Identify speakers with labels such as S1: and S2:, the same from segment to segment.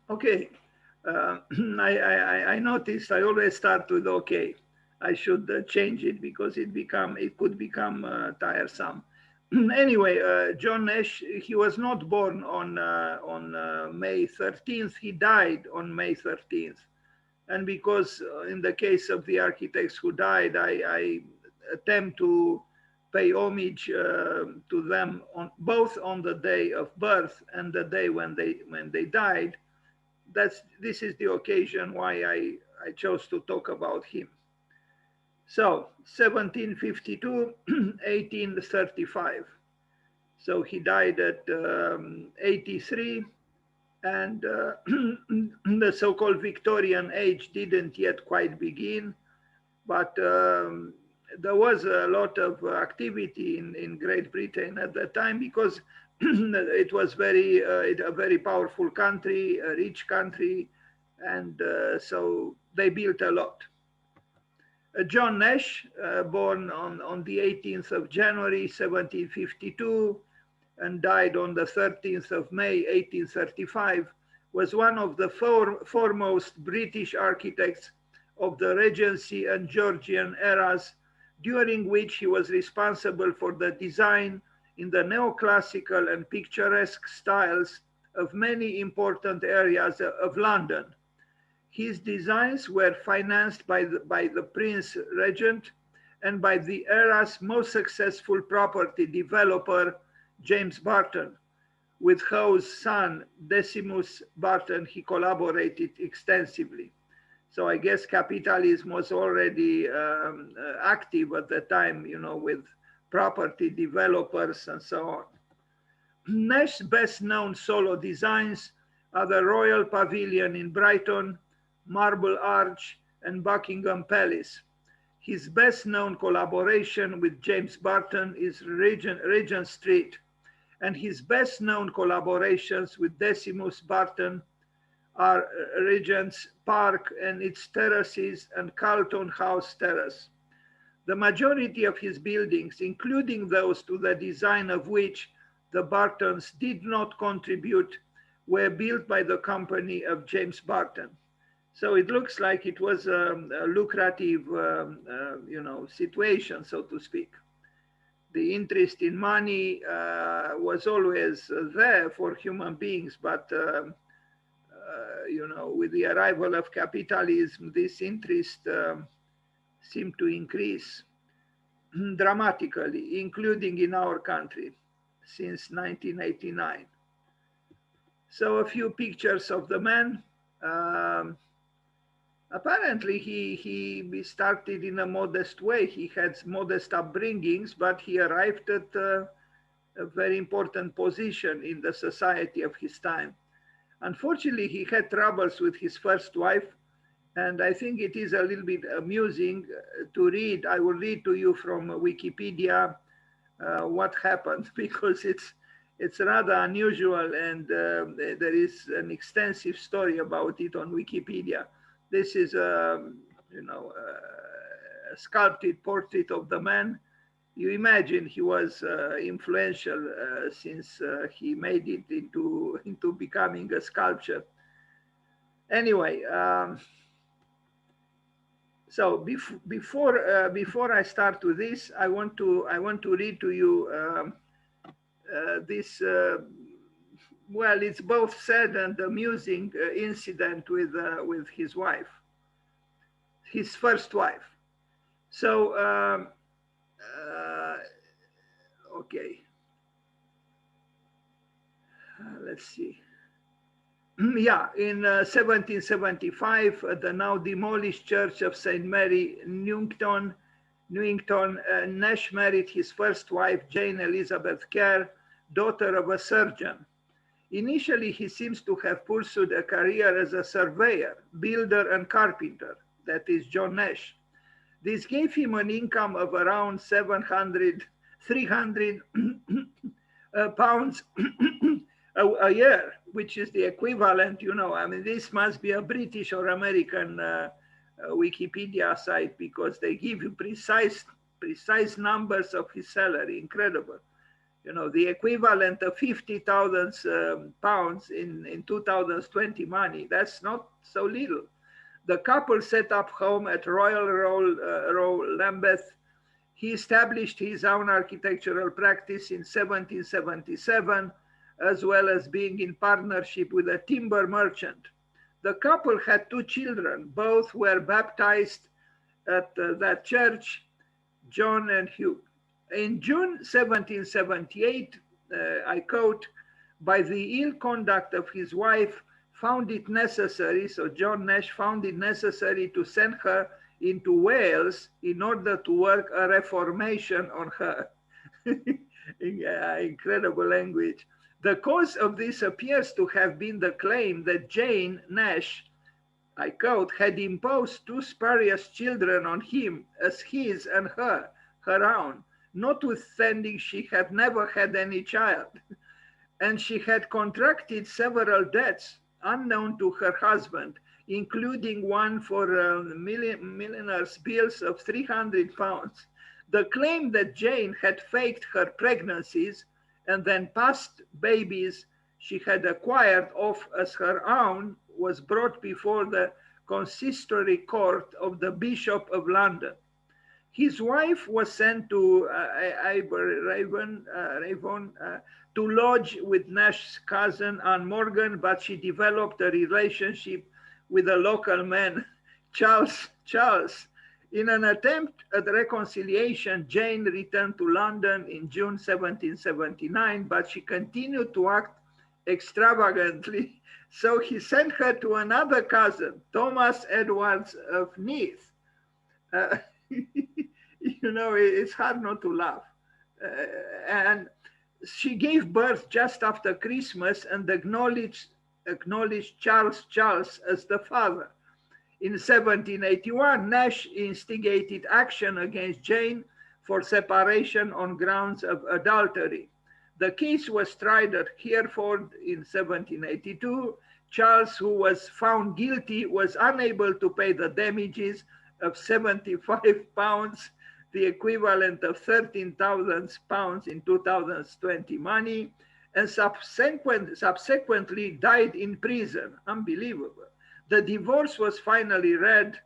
S1: Okay. I noticed I always start with okay. I should change it because it could become tiresome. Anyway, John Nash, he was not born on May 13th. He died on May 13th. And because in the case of the architects who died, I attempt to pay homage to them on both on the day of birth and the day when they died. This is the occasion why I chose to talk about him. So 1752, 1835. So he died at 83, and the so-called Victorian age didn't yet quite begin, but there was a lot of activity in Great Britain at that time because it was a very powerful country, a rich country, and so they built a lot. John Nash, born on the 18th of January, 1752, and died on the 13th of May, 1835, was one of the foremost British architects of the Regency and Georgian eras, during which he was responsible for the design in the neoclassical and picturesque styles of many important areas of London. His designs were financed by the Prince Regent and by the era's most successful property developer, James Barton, with whose son, Decimus Barton, he collaborated extensively. So I guess capitalism was already active at the time, you know, with property developers and so on. Nash's best known solo designs are the Royal Pavilion in Brighton, Marble Arch, and Buckingham Palace. His best known collaboration with James Barton is Regent Street, and his best known collaborations with Decimus Barton are Regent's Park and its terraces and Carlton House Terrace. The majority of his buildings, including those to the design of which the Bartons did not contribute, were built by the company of James Barton. So it looks like it was a lucrative, situation, so to speak. The interest in money was always there for human beings, but with the arrival of capitalism, this interest seemed to increase dramatically, including in our country since 1989. So a few pictures of the man. Apparently, he started in a modest way. He had modest upbringings, but he arrived at a very important position in the society of his time. Unfortunately, he had troubles with his first wife, and I think it is a little bit amusing to read. I will read to you from Wikipedia what happened, because it's rather unusual, and there is an extensive story about it on Wikipedia. This is a sculpted portrait of the man. You imagine he was influential since he made it into becoming a sculpture. Anyway, so before I start with this, I want to read to you this. Well, it's both sad and amusing incident with his wife, his first wife. So. Okay. Let's see. Yeah, in 1775, the now demolished church of St. Mary, Newington, Nash married his first wife, Jane Elizabeth Kerr, daughter of a surgeon. Initially, he seems to have pursued a career as a surveyor, builder, and carpenter, that is John Nash. This gave him an income of around 300 pounds a year, which is the equivalent, this must be a British or American Wikipedia site, because they give you precise numbers of his salary. Incredible. you know, the equivalent of 50,000 pounds in 2020 money. That's not so little. The couple set up home at Royal Row, Lambeth. He established his own architectural practice in 1777, as well as being in partnership with a timber merchant. The couple had 2 children. Both were baptized at that church, John and Hugh. In June 1778, I quote, by the ill conduct of his wife, found it necessary, so John Nash found it necessary to send her into Wales in order to work a reformation on her. Incredible language. The cause of this appears to have been the claim that Jane Nash, I quote, had imposed 2 spurious children on him as his and her own, notwithstanding she had never had any child. And she had contracted several debts unknown to her husband, including one for milliner's bills of 300 pounds. The claim that Jane had faked her pregnancies and then passed babies she had acquired off as her own was brought before the consistory court of the Bishop of London. His wife was sent to Raven to lodge with Nash's cousin Anne Morgan, but she developed a relationship with a local man, Charles. In an attempt at reconciliation, Jane returned to London in June 1779, but she continued to act extravagantly. So he sent her to another cousin, Thomas Edwards of Neath. You know, it's hard not to laugh. And she gave birth just after Christmas and acknowledged Charles as the father. In 1781, Nash instigated action against Jane for separation on grounds of adultery. The case was tried at Hereford in 1782. Charles, who was found guilty, was unable to pay the damages of 75 pounds, the equivalent of 13,000 pounds in 2020 money, and subsequently died in prison. Unbelievable. The divorce was finally read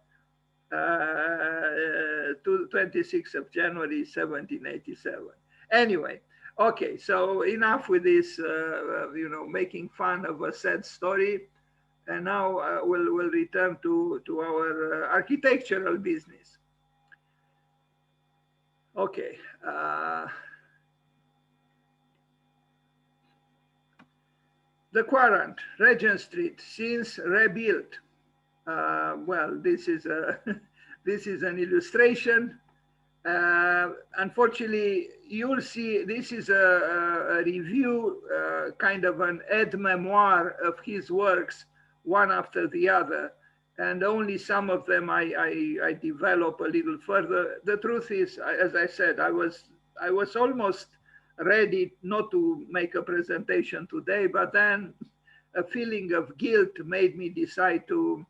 S1: to 26th of January, 1787. Anyway, okay, so enough with this, you know, making fun of a sad story. And now we'll return to our architectural business. Okay. The Quarant, Regent Street, since rebuilt. Well, this is an illustration. Unfortunately, you'll see this is a review, kind of an aide-memoire of his works, one after the other, and only some of them I develop a little further. The truth is, as I said, I was almost ready not to make a presentation today, but then a feeling of guilt made me decide to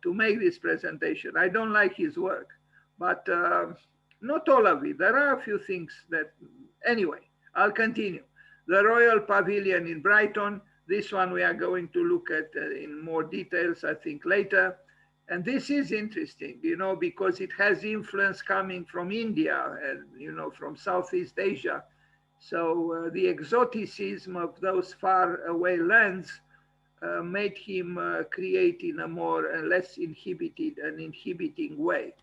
S1: make this presentation. I don't like his work, but not all of it. There are a few things that, anyway, I'll continue. The Royal Pavilion in Brighton. This one we are going to look at in more details, I think, later. And this is interesting, you know, because it has influence coming from India and, you know, from Southeast Asia. So the exoticism of those far away lands made him create in a more and less inhibited and inhibiting way.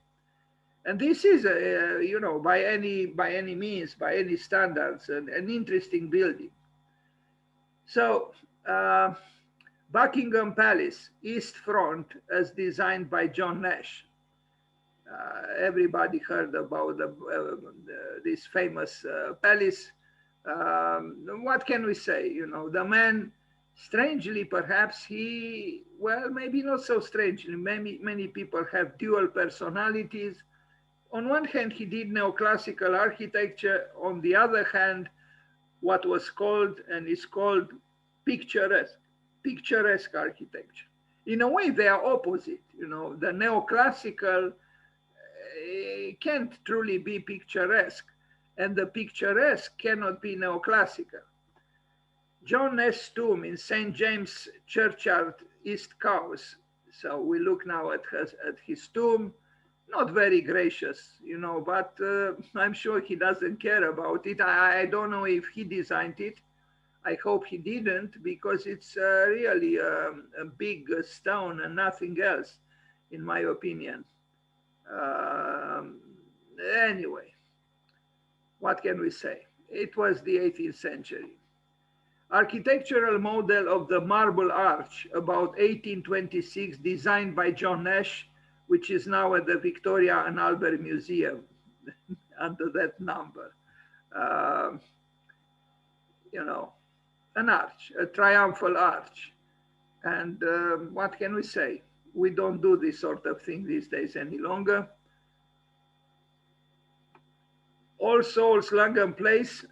S1: And this is, you know, by any means, by any standards, an interesting building. So Buckingham Palace, East Front, as designed by John Nash. Everybody heard about this famous palace. What can we say? You know, the man, strangely perhaps, he, well, maybe not so strangely, many people have dual personalities. On one hand, he did neoclassical architecture. On the other hand, what was called and is called picturesque architecture. In a way, they are opposite. You know, the neoclassical can't truly be picturesque. and the picturesque cannot be neoclassical. John Nash's tomb in St. James Churchyard, East Cowes. So we look now at his tomb. Not very gracious, you know, but I'm sure he doesn't care about it. I don't know if he designed it. I hope he didn't, because it's really a big stone and nothing else, in my opinion. Anyway, what can we say? It was the 18th century. Architectural model of the Marble Arch, about 1826, designed by John Nash, which is now at the Victoria and Albert Museum under that number. You know, an arch, a triumphal arch. And what can we say? We don't do this sort of thing these days any longer. All Souls Langham Place.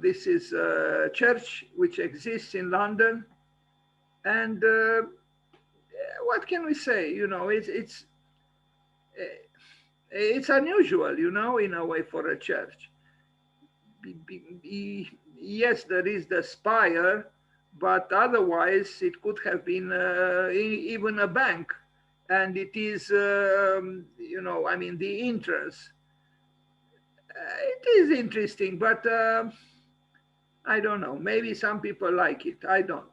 S1: This is a church which exists in London. And what can we say? You know, it's unusual, you know, in a way, for a church. Yes, there is the spire, but otherwise it could have been even a bank. And it is, you know, I mean, the entrance. It is interesting, but I don't know. Maybe some people like it. I don't.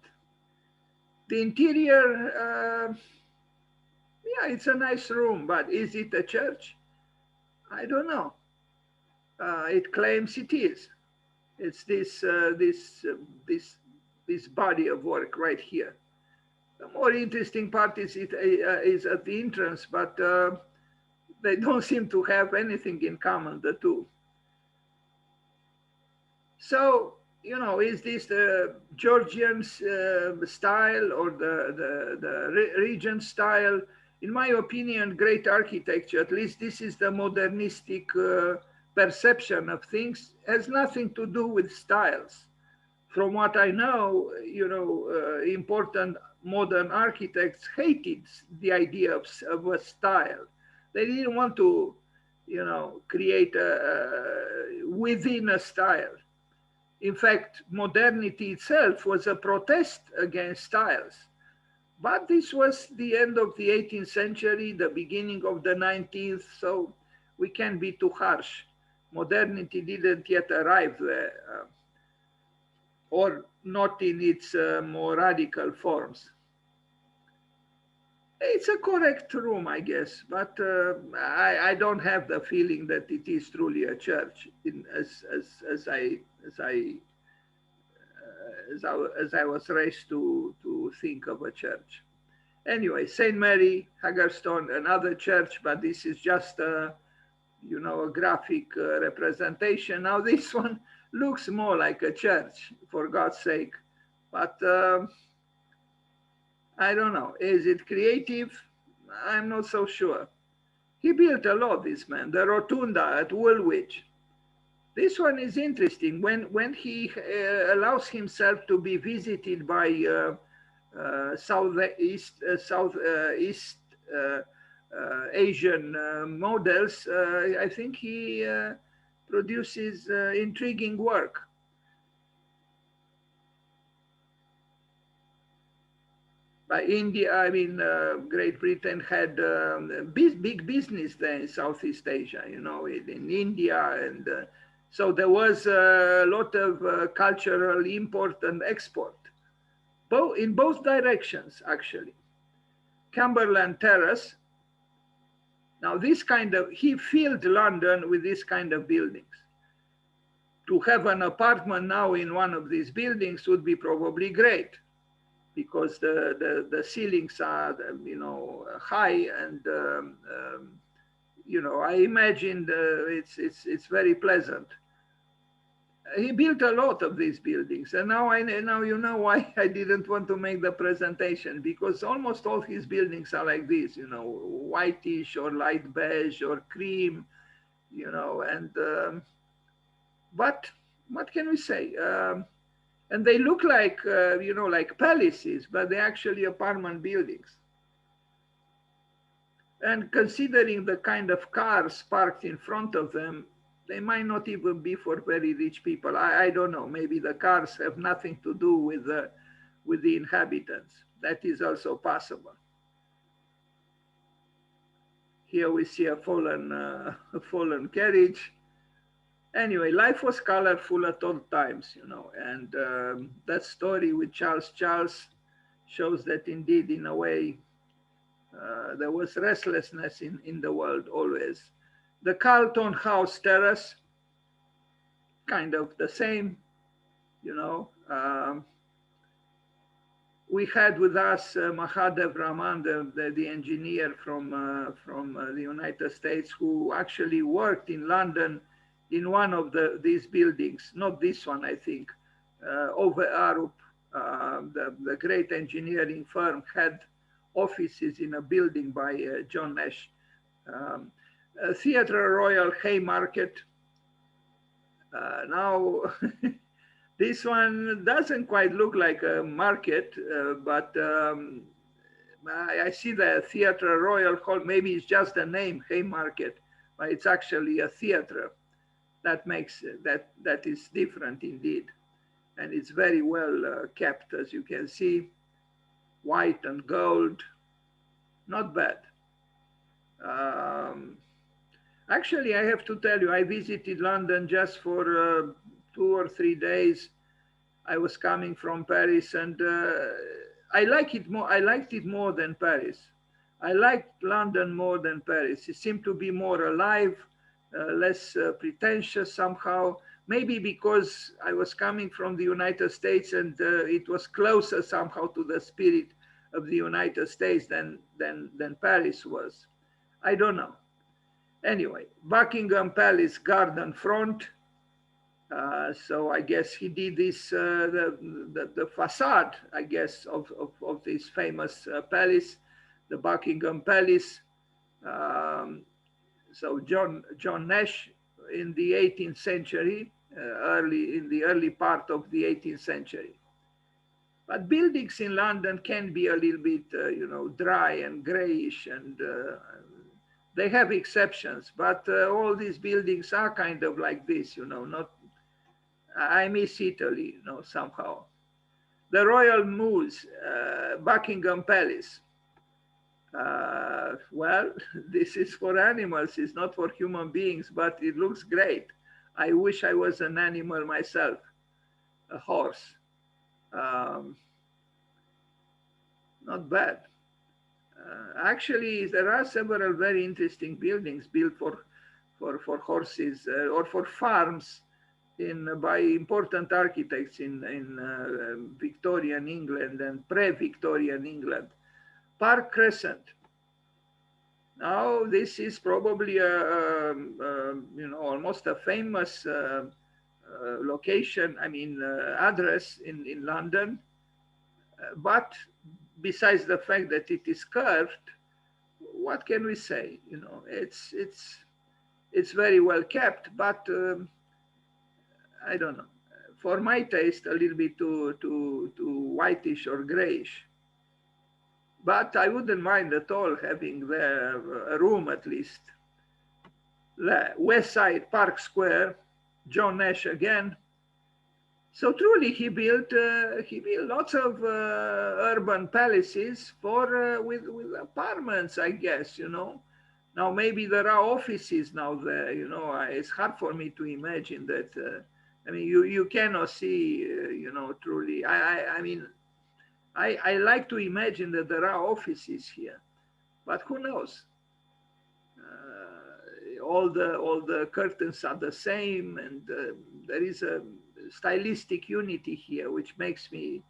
S1: The interior, yeah, it's a nice room, but is it a church? I don't know. It claims it is. It's this body of work right here. The more interesting part is at the entrance, but they don't seem to have anything in common, the two. So, you know, is this the Georgian style or the Regent style? In my opinion, great architecture, at least this is the modernistic perception of things, has nothing to do with styles. From what I know, you know, important modern architects hated the idea of a style. They didn't want to, you know, create within a style. In fact, modernity itself was a protest against styles. But this was the end of the 18th century, the beginning of the 19th, so we can't be too harsh. Modernity didn't yet arrive there, or not in its more radical forms. It's a correct room, I guess, but I don't have the feeling that it is truly a church as I was raised to think of a church. Anyway, St. Mary Haggerston, another church, but this is just a, you know, a graphic representation. Now this one looks more like a church, for God's sake, but I don't know. Is it creative? I'm not so sure. He built a lot, this man. The Rotunda at Woolwich. This one is interesting. When he allows himself to be visited by Southeast Asian models, I think he produces intriguing work. By India, I mean, Great Britain had big business there in Southeast Asia, you know, in India. And so there was a lot of cultural import and export, in both directions, actually. Cumberland Terrace. Now, this kind of, he filled London with this kind of buildings. To have an apartment now in one of these buildings would be probably great, because the ceilings are, you know, high, and you know, I imagine it's very pleasant. He built a lot of these buildings, and now you know why I didn't want to make the presentation, because almost all his buildings are like this, you know, whitish or light beige or cream, you know, and but what can we say? And they look like, you know, like palaces, but they're actually apartment buildings. And considering the kind of cars parked in front of them, they might not even be for very rich people. I don't know. Maybe the cars have nothing to do with the inhabitants. That is also possible. Here we see a fallen carriage. Anyway, life was colorful at all times, you know, and that story with Charles shows that indeed, in a way, there was restlessness in the world always. The Carlton House Terrace, kind of the same, you know. We had with us Mahadev Raman, the engineer from the United States, who actually worked in London in one of these buildings, not this one, I think. Over Arup, the great engineering firm, had offices in a building by John Nash. Theatre Royal Haymarket. Now, this one doesn't quite look like a market, but I see the Theatre Royal Hall. Maybe it's just a name, Haymarket, but it's actually a theatre. That makes that is different indeed, and it's very well kept, as you can see, white and gold, not bad. Actually, I have to tell you, I visited London just for 2 or 3 days. I was coming from Paris, and I like it more. I liked it more than Paris. I liked London more than Paris. It seemed to be more alive, less pretentious somehow. Maybe because I was coming from the United States, and it was closer somehow to the spirit of the United States than Paris was. I don't know. Anyway, Buckingham Palace garden front. So I guess he did this, the facade, I guess, of this famous palace, the Buckingham Palace. So John Nash in the 18th century, in the early part of the 18th century. But buildings in London can be a little bit, you know, dry and grayish, and they have exceptions, but all these buildings are kind of like this, you know, not, I miss Italy, you know, somehow. The Royal Mews, Buckingham Palace. Well, this is for animals, it's not for human beings, but it looks great. I wish I was an animal myself, a horse. Not bad. Actually, there are several very interesting buildings built for horses or for farms by important architects in Victorian England and pre-Victorian England. Park Crescent. Now, this is probably you know, almost a famous location. I mean, address in London, but besides the fact that it is curved, what can we say? You know, it's very well kept, but I don't know. For my taste, a little bit too whitish or grayish. But I wouldn't mind at all having there a room at least. West Side Park Square, John Nash again. So truly, he built lots of urban palaces with apartments, I guess, you know. Now maybe there are offices now there, you know. It's hard for me to imagine that. I mean, you cannot see, you know, truly. I mean, I like to imagine that there are offices here, but who knows? All the curtains are the same, and there is a stylistic unity here, which makes me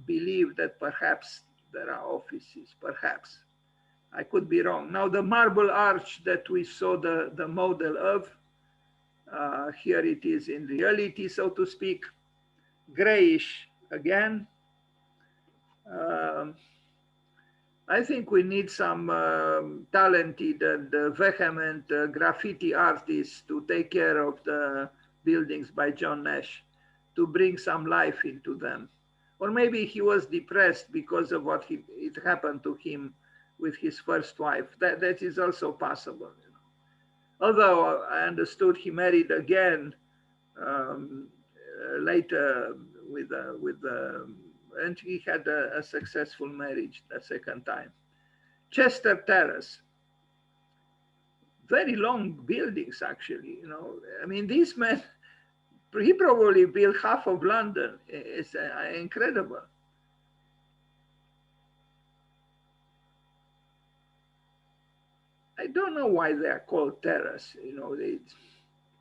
S1: believe that perhaps there are offices, perhaps. I could be wrong. Now, the marble arch that we saw the model of, here it is in reality, so to speak, grayish again. I think we need some talented and vehement graffiti artists to take care of the buildings by John Nash, to bring some life into them. Or maybe he was depressed because of what it happened to him with his first wife. That is also possible. You know. Although I understood he married again later and he had a successful marriage the second time. Chester Terrace, very long buildings actually, you know. I mean, this man, he probably built half of London. It's incredible. I don't know why they are called terrace, you know,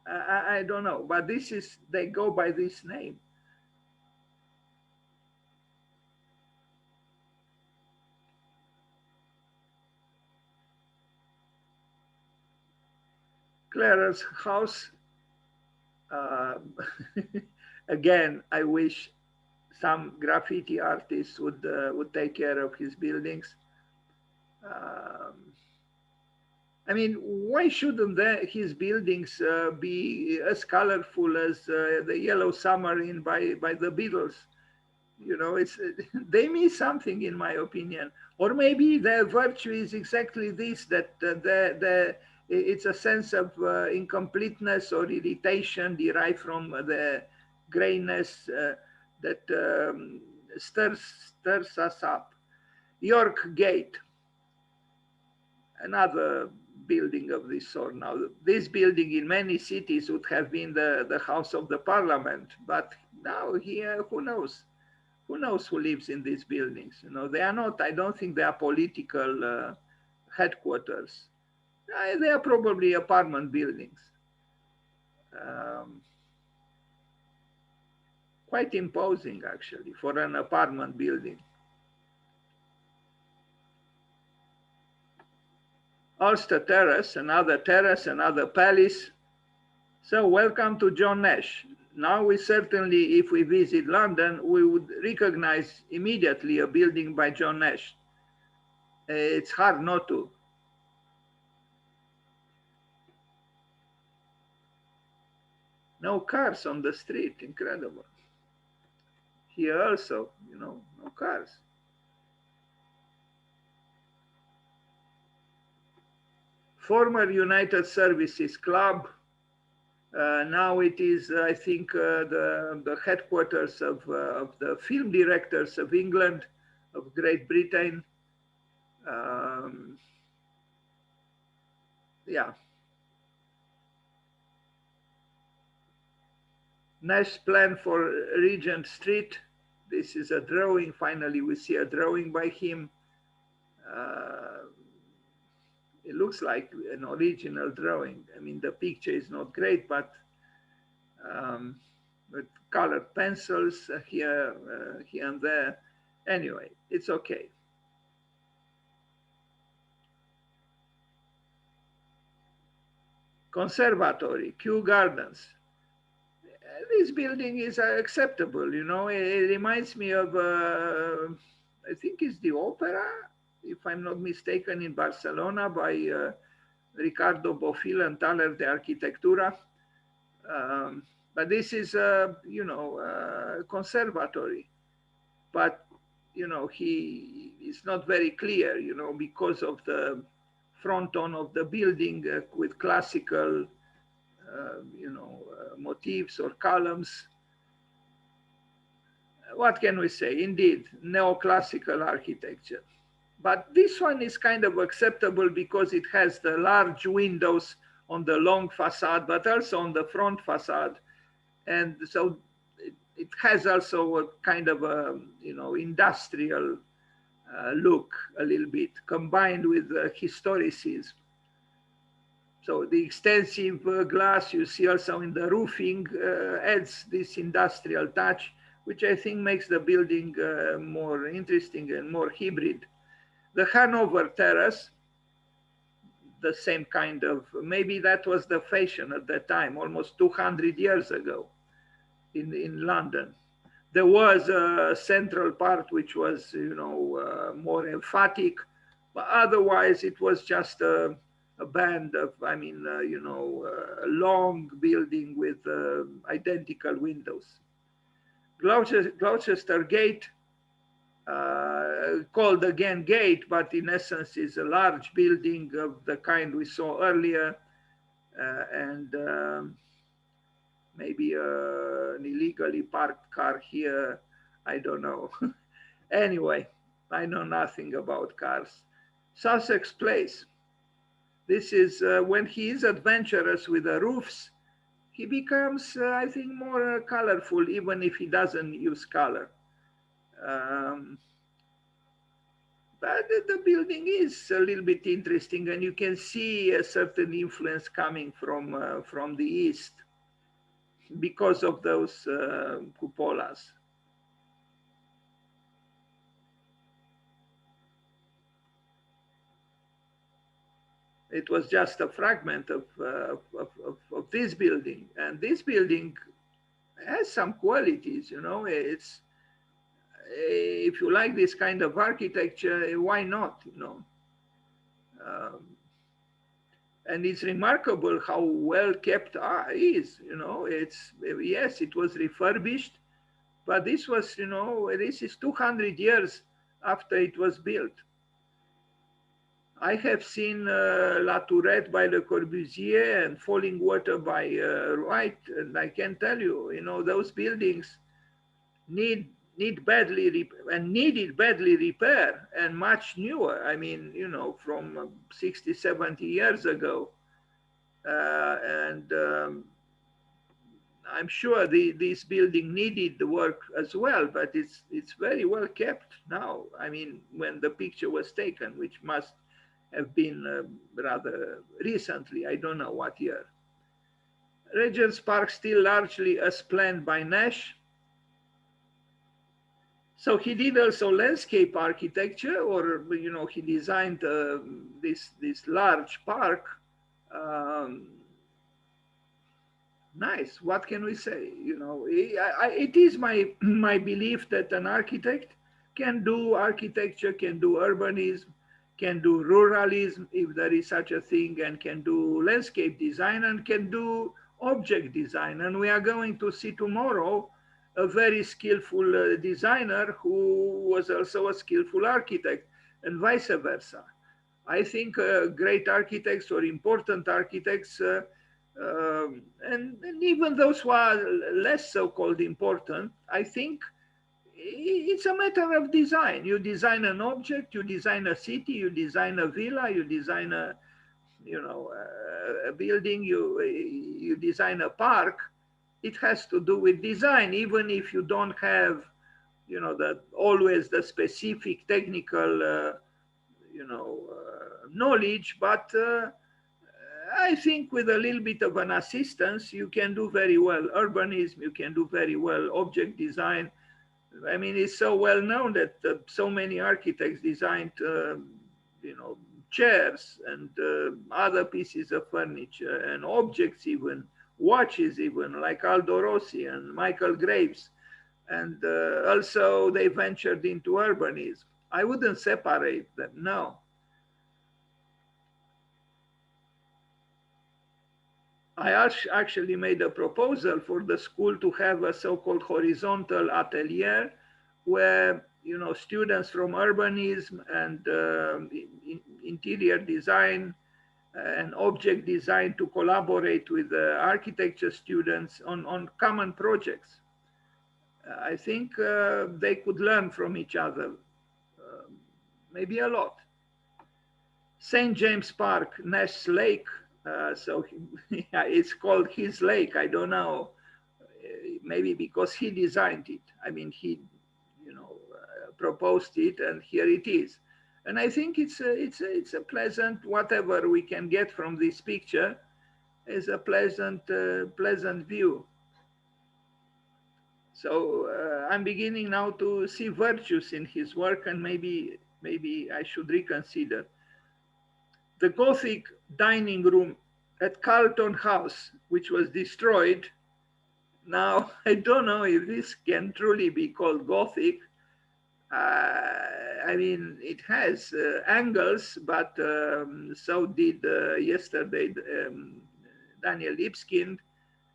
S1: I don't know, but they go by this name. Clarence House, again, I wish some graffiti artists would take care of his buildings. I mean, why shouldn't his buildings be as colorful as the Yellow Submarine by the Beatles? You know, they mean something, in my opinion. Or maybe their virtue is exactly this, that it's a sense of incompleteness or irritation derived from the grayness that stirs us up. York Gate, another building of this sort. Now, this building in many cities would have been the House of the Parliament, but now here, who knows? Who knows who lives in these buildings? You know, they are not, I don't think they are political headquarters. They are probably apartment buildings. Quite imposing, actually, for an apartment building. Ulster Terrace, another palace. So welcome to John Nash. Now we certainly, if we visit London, we would recognize immediately a building by John Nash. It's hard not to. No cars on the street, incredible. Here also, you know, no cars. Former United Services Club. Now it is, I think, the headquarters of the film directors of England, of Great Britain. Yeah. Nash plan for Regent Street. This is a drawing. Finally, we see a drawing by him. It looks like an original drawing. I mean, the picture is not great, but with colored pencils here and there. Anyway, it's okay. Conservatory, Kew Gardens. This building is acceptable, you know. It reminds me of, I think it's the Opera, if I'm not mistaken, in Barcelona by Ricardo Bofill and Taller de Arquitectura. But this is, you know, conservatory. But, you know, it's not very clear, you know, because of the fronton of the building with classical, you know, motifs or columns. What can we say? Indeed, neoclassical architecture. But this one is kind of acceptable because it has the large windows on the long facade, but also on the front facade. And so it has also a kind of a, you know, industrial look a little bit, combined with historicism. So the extensive glass you see also in the roofing adds this industrial touch, which I think makes the building more interesting and more hybrid. The Hanover Terrace, the same kind of, maybe that was the fashion at that time, almost 200 years ago in London. There was a central part which was, you know, more emphatic, but otherwise it was just a band of, I mean, you know, a long building with identical windows. Gloucester Gate, called again Gate, but in essence is a large building of the kind we saw earlier. and maybe an illegally parked car here. I don't know. Anyway, I know nothing about cars. Sussex Place. This is when he is adventurous with the roofs, he becomes, I think, more colorful, even if he doesn't use color. But the building is a little bit interesting, and you can see a certain influence coming from the east because of those cupolas. It was just a fragment of this building, and this building has some qualities. You know, it's if you like this kind of architecture, why not? You know, and it's remarkable how well kept it is. You know, it's yes, it was refurbished, but this was, you know, this is 200 years after it was built. I have seen La Tourette by Le Corbusier and Falling Water by Wright, and I can tell you, you know, those buildings needed badly repair, and much newer. I mean, you know, from 60, 70 years ago, and I'm sure this building needed the work as well, but it's very well kept now. I mean, when the picture was taken, which must have been rather recently, I don't know what year. Regent's Park still largely as planned by Nash. So he did also landscape architecture, or, you know, he designed this large park. Nice, what can we say? You know, it is my belief that an architect can do architecture, can do urbanism, can do ruralism, if there is such a thing, and can do landscape design, and can do object design. And we are going to see tomorrow a very skillful designer who was also a skillful architect, and vice versa. I think great architects or important architects, and even those who are less so-called important, I think it's a matter of design. You design an object, you design a city, you design a villa, you design a, you know, a building, you design a park. It has to do with design, even if you don't have, you know, always the specific technical, you know, knowledge. But I think with a little bit of an assistance, you can do very well urbanism. You can do very well object design. I mean, it's so well known that so many architects designed, you know, chairs and other pieces of furniture and objects, even watches, even like Aldo Rossi and Michael Graves. And also they ventured into urbanism. I wouldn't separate them, no. I actually made a proposal for the school to have a so-called horizontal atelier where, you know, students from urbanism and interior design and object design to collaborate with the architecture students on common projects. I think they could learn from each other, maybe a lot. St. James Park, Nash Lake, so it's called his lake. I don't know, maybe because he designed it. I mean, he, you know, proposed it, and here it is. And I think it's a pleasant, whatever we can get from this picture is a pleasant view. So I'm beginning now to see virtues in his work, and maybe I should reconsider. The Gothic dining room at Carlton House, which was destroyed. Now, I don't know if this can truly be called Gothic. I mean, it has angles, but so did yesterday Daniel Lipskind,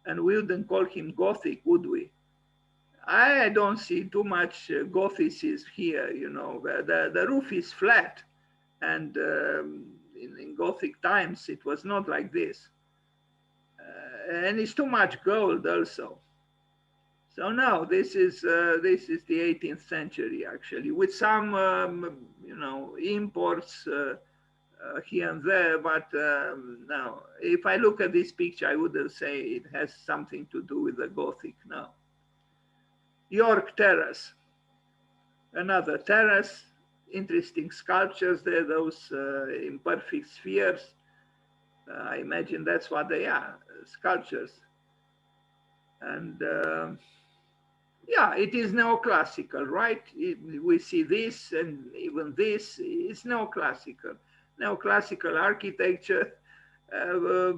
S1: and we wouldn't call him Gothic, would we? I don't see too much Gothicism here, you know. The roof is flat, and in Gothic times, it was not like this. and it's too much gold also. So no, this is the 18th century actually, with some you know, imports here and there. But no, if I look at this picture, I wouldn't say it has something to do with the Gothic. No. York Terrace, another terrace, interesting sculptures there, those imperfect spheres. I imagine that's what they are, sculptures. And yeah, it is neoclassical, right? We see this and even this, it's neoclassical. Neoclassical architecture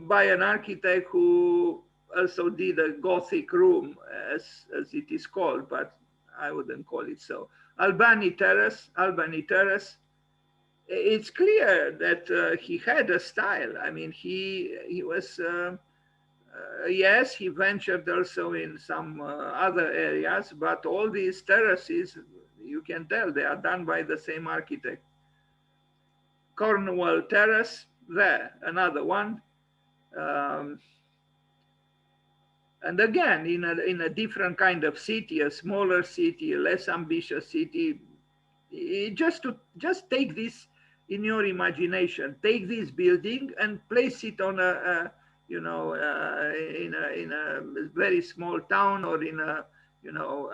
S1: by an architect who also did a Gothic room, as it is called, but I wouldn't call it so. Albany Terrace, it's clear that he had a style. I mean, he was, yes, he ventured also in some other areas, but all these terraces, you can tell they are done by the same architect. Cornwall Terrace, there, another one. And again, in a different kind of city, a smaller city, a less ambitious city, just take this in your imagination, take this building and place it on a you know, in a very small town, or in a, you know,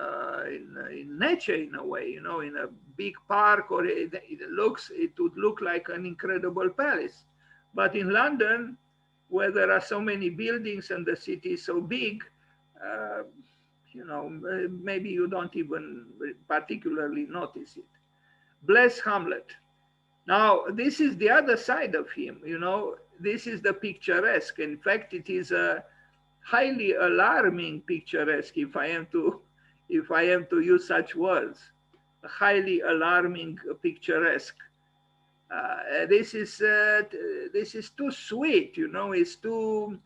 S1: in nature in a way, you know, in a big park, or it would look like an incredible palace. But in London, where there are so many buildings and the city is so big, you know, maybe you don't even particularly notice it. Blaise Hamlet. Now, this is the other side of him, you know, this is the picturesque. In fact, it is a highly alarming picturesque, if I am to use such words, a highly alarming picturesque. This is too sweet, you know, it's too,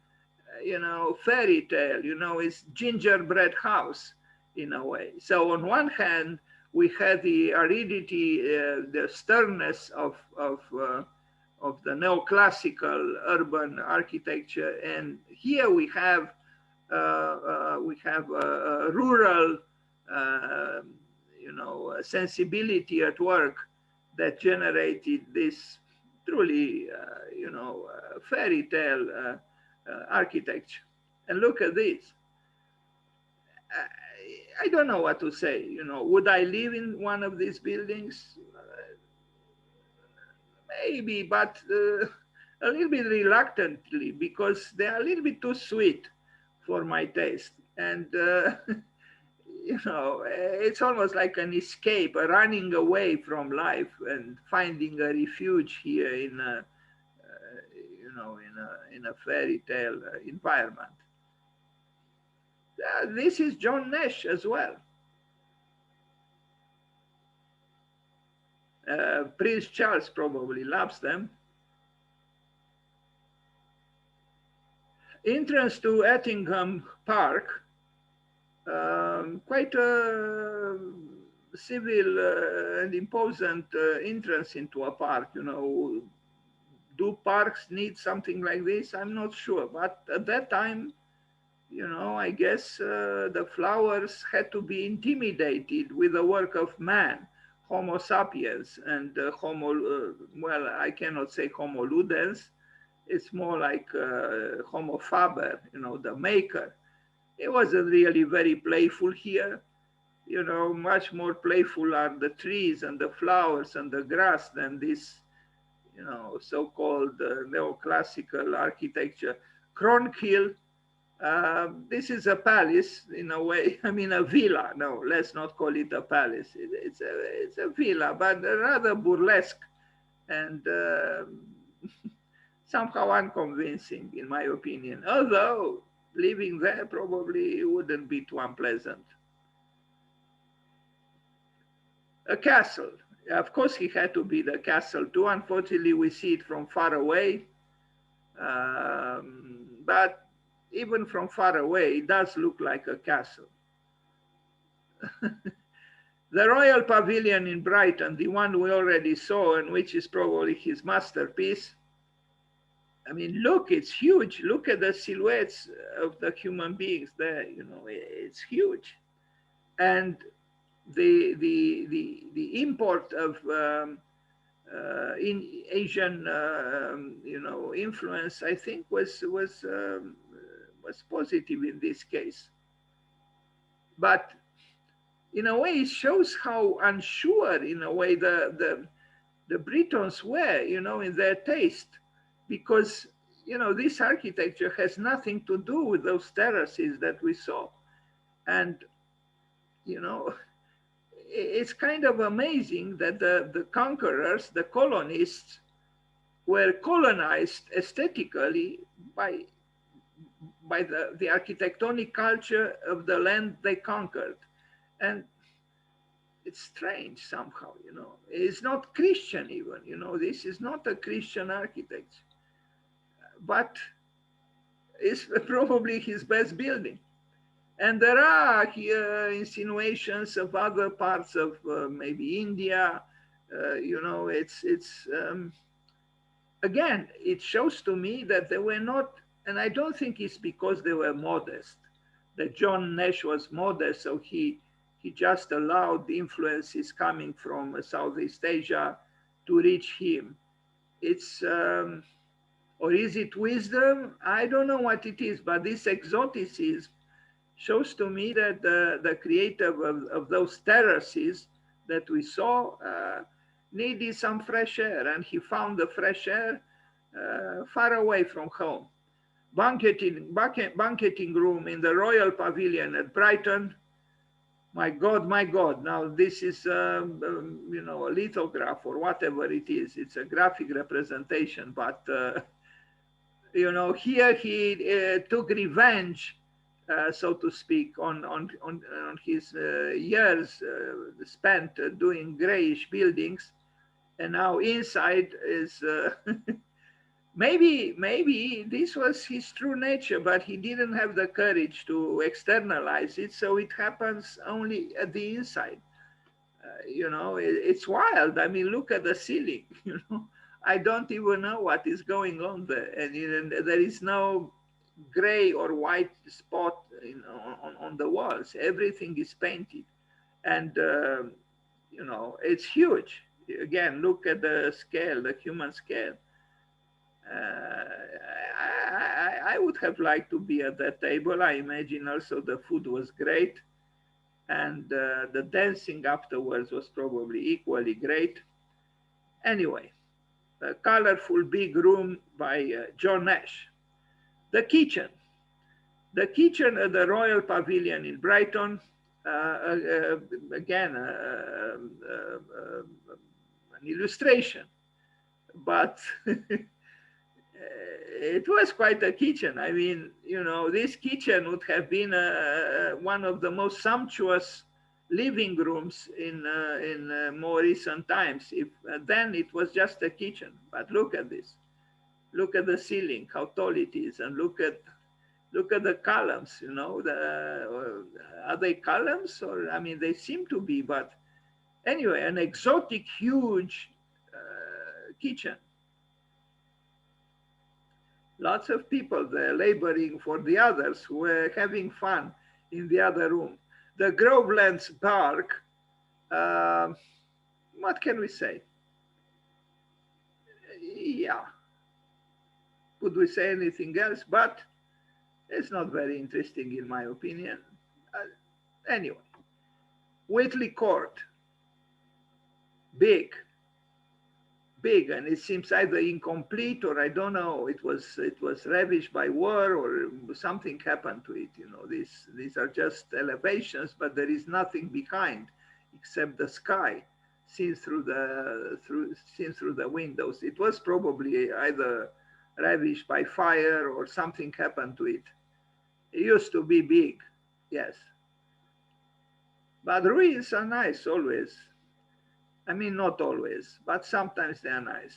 S1: you know, fairy tale, you know, it's gingerbread house in a way. So on one hand, we had the aridity, the sternness of the neoclassical urban architecture, and here we have a rural, you know, sensibility at work that generated this truly, you know, fairy tale architecture. And look at this. I don't know what to say. You know, would I live in one of these buildings? Maybe, but a little bit reluctantly, because they are a little bit too sweet for my taste. And you know, it's almost like an escape, a running away from life and finding a refuge here in a, you know, in a fairy tale environment. This is John Nash as well. Prince Charles probably loves them. Entrance to Ettingham Park, quite a civil and imposing entrance into a park. You know, do parks need something like this? I'm not sure, but at that time, you know, I guess the flowers had to be intimidated with the work of man, Homo sapiens, and well, I cannot say Homo ludens. It's more like Homo faber, you know, the maker. It wasn't really very playful here. You know, much more playful are the trees and the flowers and the grass than this, you know, so-called neoclassical architecture. Cronhill, this is a palace in a way. I mean, a villa. No, let's not call it a palace. It's a villa, but rather burlesque and somehow unconvincing, in my opinion. Although living there probably wouldn't be too unpleasant. A castle. Of course, he had to be the castle too. Unfortunately, we see it from far away. But even from far away, it does look like a castle. The Royal Pavilion in Brighton, the one we already saw, and which is probably his masterpiece. I mean, look, it's huge. Look at the silhouettes of the human beings there. You know, it's huge. And the import of in Asian, you know, influence, I think was positive in this case. But in a way, it shows how unsure, in a way, the Britons were, you know, in their taste, because, you know, this architecture has nothing to do with those terraces that we saw. And, you know, it's kind of amazing that the conquerors, the colonists, were colonized aesthetically by the architectonic culture of the land they conquered. And it's strange somehow, you know. It's not Christian even, you know. This is not a Christian architecture, but it's probably his best building. And there are here insinuations of other parts of maybe India. You know, again, it shows to me that they were not, and I don't think it's because they were modest, that John Nash was modest, so he just allowed the influences coming from Southeast Asia to reach him. It's, or is it wisdom? I don't know what it is, but this exoticism shows to me that the creator of those terraces that we saw needed some fresh air, and he found the fresh air far away from home. Banqueting room in the Royal Pavilion at Brighton. My God, my God. Now this is, you know, a lithograph or whatever it is. It's a graphic representation, but, you know, here he took revenge, so to speak, on his years spent doing grayish buildings. And now inside is, maybe this was his true nature, but he didn't have the courage to externalize it. So it happens only at the inside. You know, it's wild. I mean, look at the ceiling, you know. I don't even know what is going on there. And there is no gray or white spot, you know, on the walls. Everything is painted. And, you know, it's huge. Again, look at the scale, the human scale. I would have liked to be at that table. I imagine also the food was great. And the dancing afterwards was probably equally great. Anyway, a colorful big room by John Nash. The kitchen at the Royal Pavilion in Brighton, again, an illustration, but it was quite a kitchen. I mean, you know, this kitchen would have been one of the most sumptuous living rooms in more recent times. If then it was just a kitchen, but look at this. Look at the ceiling, how tall it is, and look at the columns. You know, are they columns, or I mean, they seem to be. But anyway, an exotic, huge kitchen. Lots of people there laboring for the others who were having fun in the other room. The Grovelands Park. What can we say? Yeah. Could we say anything else? But it's not very interesting in my opinion. Anyway, Witley Court, big, and it seems either incomplete or I don't know. It was ravished by war or something happened to it. You know, these are just elevations, but there is nothing behind except the sky seen through the windows. It was probably either ravished by fire or something happened to it. It used to be big, yes. But ruins are nice always. I mean, not always, but sometimes they are nice.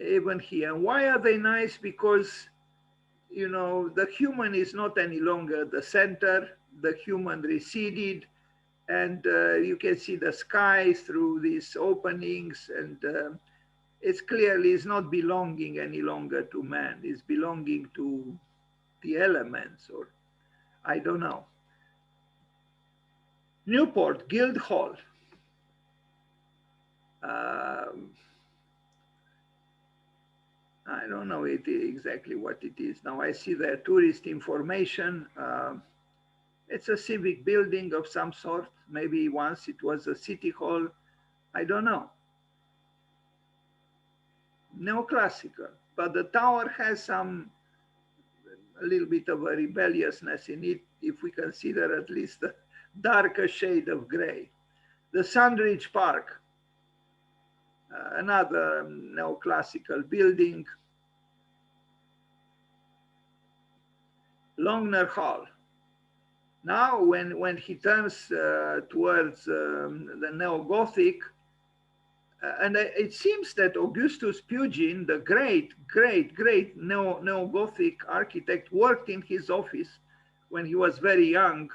S1: Even here. Why are they nice? Because, you know, the human is not any longer the center. The human receded, and you can see the sky through these openings, and it's clearly is not belonging any longer to man. It's belonging to the elements, or I don't know. Newport Guildhall. I don't know exactly what it is. Now I see the tourist information. It's a civic building of some sort. Maybe once it was a city hall. I don't know. Neoclassical, but the tower has a little bit of a rebelliousness in it, if we consider at least a darker shade of gray. The Sandridge Park, another neoclassical building. Longner Hall. Now, when he turns towards the neo-Gothic, and it seems that Augustus Pugin, the great neo-Gothic architect, worked in his office when he was very young.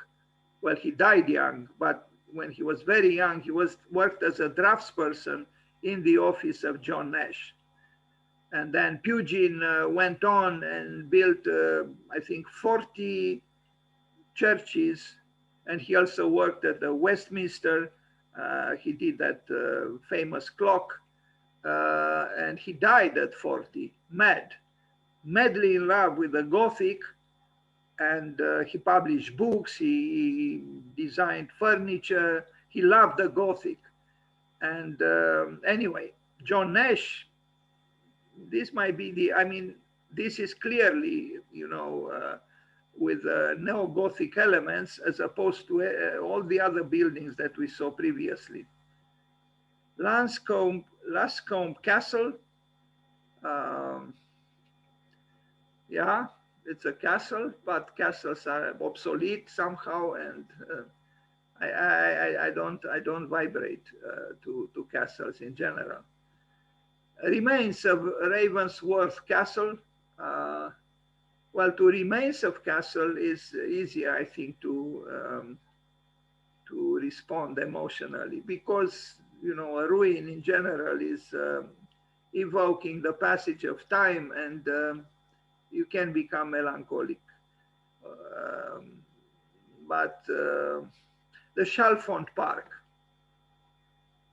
S1: Well, he died young, but when he was very young, he worked as a draftsperson in the office of John Nash. And then Pugin went on and built, I think, 40 churches, and he also worked at the Westminster. He did that famous clock, and he died at 40, madly in love with the Gothic, and he published books, he designed furniture, he loved the Gothic. And anyway, John Nash, this might be this is clearly, with neo-Gothic elements as opposed to all the other buildings that we saw previously. Luscombe Castle, yeah, it's a castle, but castles are obsolete somehow, and I don't vibrate to castles in general. Remains of Ravensworth Castle. Well, to remains of castle is easier, I think, to respond emotionally, because a ruin in general is evoking the passage of time, and you can become melancholic. But the Chalfont Park,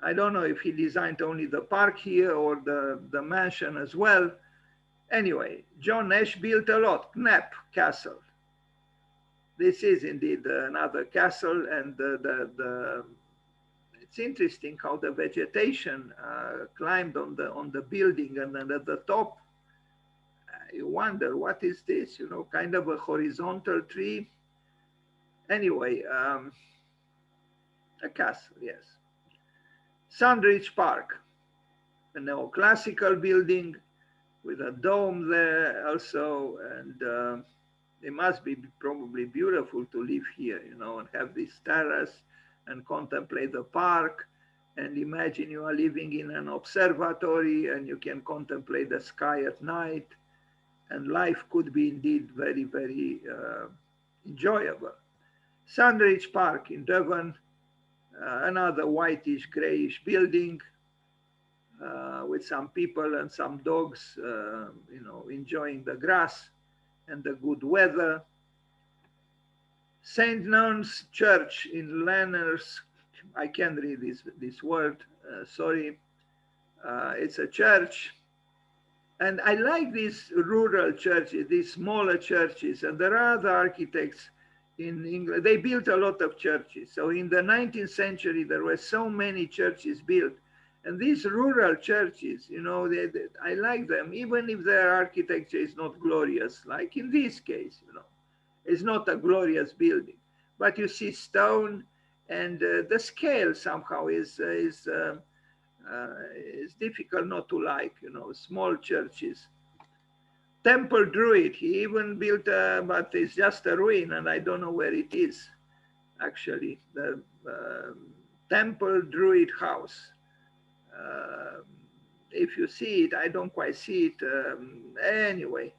S1: I don't know if he designed only the park here or the mansion as well. Anyway, John Nash built a lot. Knepp Castle. This is indeed another castle, and it's interesting how the vegetation climbed on the building, and then at the top, you wonder what is this? Kind of a horizontal tree. Anyway, a castle, yes. Sandridge Park, a neoclassical building with a dome there also, and it must be probably beautiful to live here, and have this terrace and contemplate the park, and imagine you are living in an observatory and you can contemplate the sky at night, and life could be indeed very, very enjoyable. Sandridge Park in Devon, another whitish grayish building, with some people and some dogs, enjoying the grass and the good weather. St. Non's Church in Lanners, I can't read this word, sorry. It's a church. And I like these rural churches, these smaller churches, and there are other architects in England. They built a lot of churches. So in the 19th century, there were so many churches built. And these rural churches, I like them, even if their architecture is not glorious, like in this case, it's not a glorious building. But you see stone, and the scale somehow is difficult not to like, small churches. Temple Druid, he even built, but it's just a ruin, and I don't know where it is, actually. The Temple Druid House. If you see it, I don't quite see it. Anyway,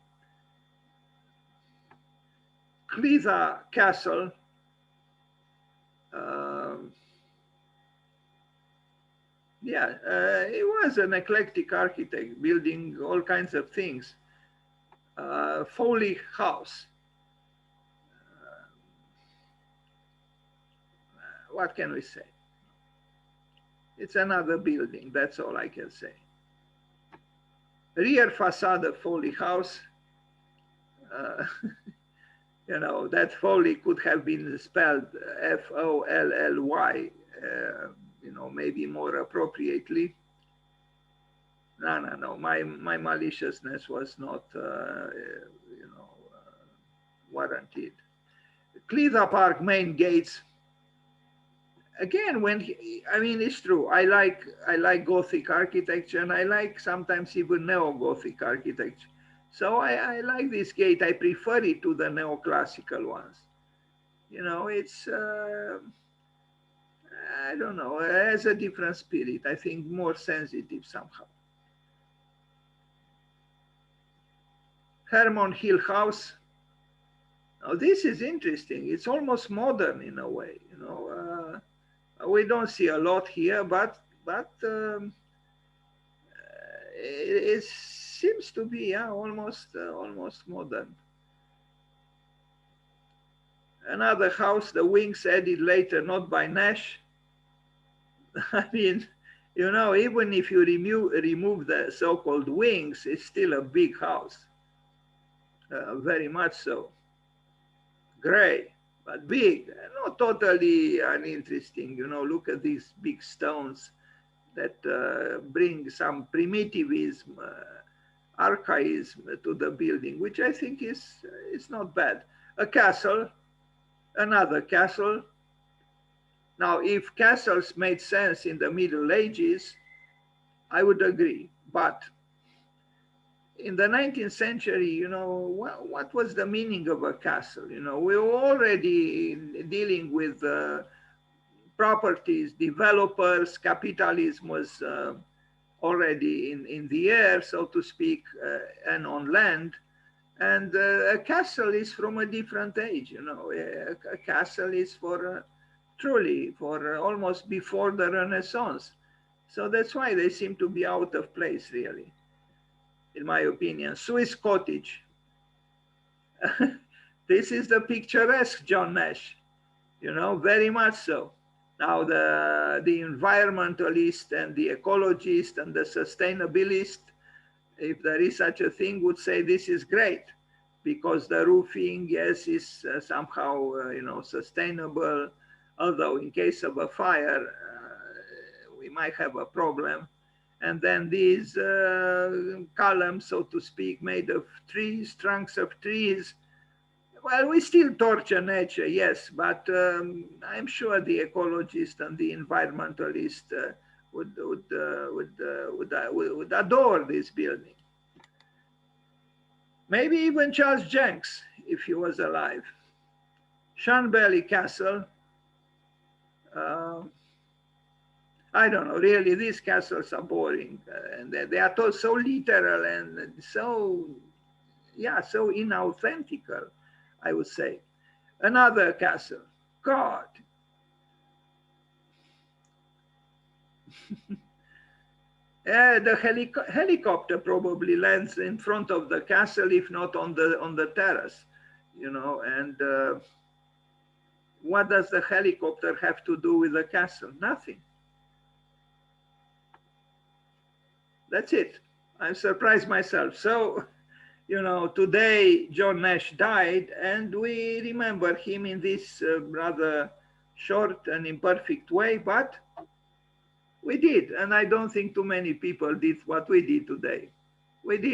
S1: Clytha Castle, Yeah, he was an eclectic architect, building all kinds of things. Foley House. What can we say? It's another building, that's all I can say. Rear facade of Foley House. Uh, you know, that Foley could have been spelled Folly, you know, maybe more appropriately. No. My maliciousness was not, you know, warranted. Clytha Park main gates. Again, I mean, it's true. I like Gothic architecture, and I like sometimes even neo-Gothic architecture. So I like this gate. I prefer it to the neoclassical ones. You know, it's I don't know. It has a different spirit. I think more sensitive somehow. Hermon Hill House. Now this is interesting. It's almost modern in a way. You know, we don't see a lot here, but it seems to be almost modern. Another house, the wings added later, not by Nash. I mean, you know, even if you remove the so-called wings, it's still a big house, very much so. Gray, but big, not totally uninteresting. You know, look at these big stones that bring some primitivism, archaism to the building, which I think is not bad. A castle, another castle. Now, if castles made sense in the Middle Ages, I would agree. But in the 19th century, you know, what was the meaning of a castle? You know, we were already dealing with properties, developers, capitalism was already in the air, so to speak, and on land. And a castle is from a different age, you know. A castle is for truly for almost before the Renaissance. So that's why they seem to be out of place, really, in my opinion. Swiss cottage. This is the picturesque John Nash, you know, very much so. Now the environmentalist and the ecologist and the sustainabilist, if there is such a thing, would say this is great because the roofing, yes, is somehow, you know, sustainable. Although in case of a fire, we might have a problem. And then these columns, so to speak, made of trees, trunks of trees. Well, we still torture nature, yes, but I'm sure the ecologist and the environmentalist would adore this building. Maybe even Charles Jenks, if he was alive. Shanbally Castle. I don't know, really, these castles are boring. And they are told so literal and so, yeah, so inauthentical, I would say. Another castle, God. The helicopter probably lands in front of the castle, if not on the terrace, you know, and what does the helicopter have to do with the castle? Nothing. That's it. I'm surprised myself. So, you know, today John Nash died, and we remember him in this rather short and imperfect way, but we did. And I don't think too many people did what we did today. We did.